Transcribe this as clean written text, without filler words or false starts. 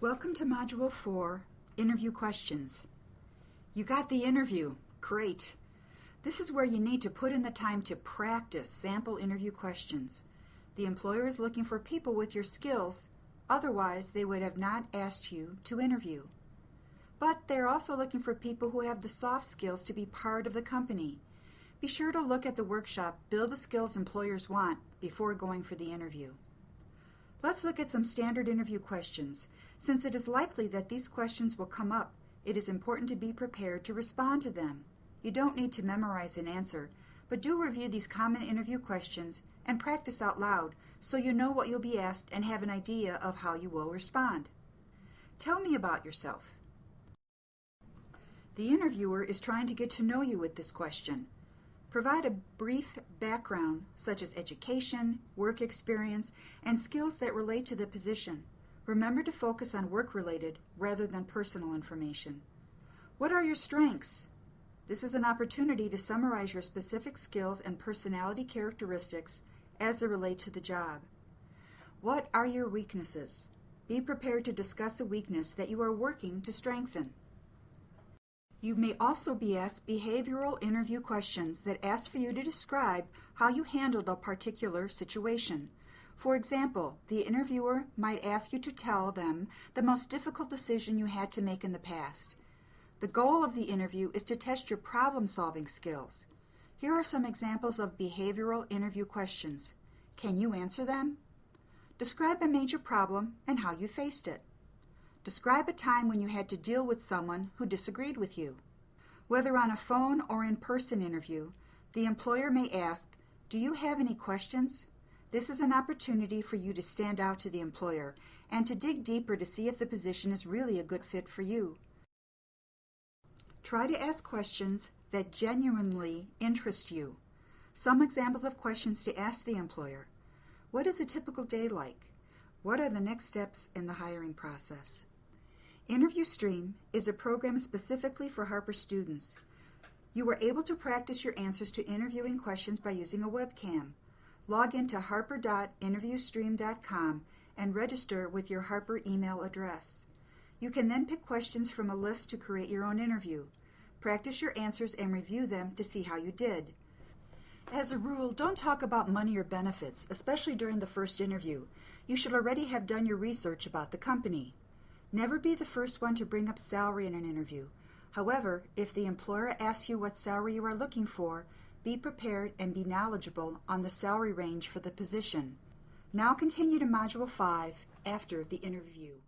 Welcome to Module 4, Interview Questions. You got the interview. Great. This is where you need to put in the time to practice sample interview questions. The employer is looking for people with your skills, otherwise they would have not asked you to interview. But they're also looking for people who have the soft skills to be part of the company. Be sure to look at the workshop, Build the Skills Employers Want, before going for the interview. Let's look at some standard interview questions. Since it is likely that these questions will come up, it is important to be prepared to respond to them. You don't need to memorize an answer, but do review these common interview questions and practice out loud so you know what you'll be asked and have an idea of how you will respond. Tell me about yourself. The interviewer is trying to get to know you with this question. Provide a brief background, such as education, work experience, and skills that relate to the position. Remember to focus on work-related rather than personal information. What are your strengths? This is an opportunity to summarize your specific skills and personality characteristics as they relate to the job. What are your weaknesses? Be prepared to discuss a weakness that you are working to strengthen. You may also be asked behavioral interview questions that ask for you to describe how you handled a particular situation. For example, the interviewer might ask you to tell them the most difficult decision you had to make in the past. The goal of the interview is to test your problem-solving skills. Here are some examples of behavioral interview questions. Can you answer them? Describe a major problem and how you faced it. Describe a time when you had to deal with someone who disagreed with you. Whether on a phone or in-person interview, the employer may ask, "Do you have any questions?" This is an opportunity for you to stand out to the employer and to dig deeper to see if the position is really a good fit for you. Try to ask questions that genuinely interest you. Some examples of questions to ask the employer. What is a typical day like? What are the next steps in the hiring process? Interview Stream is a program specifically for Harper students. You are able to practice your answers to interviewing questions by using a webcam. Log into harper.interviewstream.com and register with your Harper email address. You can then pick questions from a list to create your own interview. Practice your answers and review them to see how you did. As a rule, don't talk about money or benefits, especially during the first interview. You should already have done your research about the company. Never be the first one to bring up salary in an interview. However, if the employer asks you what salary you are looking for, be prepared and be knowledgeable on the salary range for the position. Now continue to Module 5 after the interview.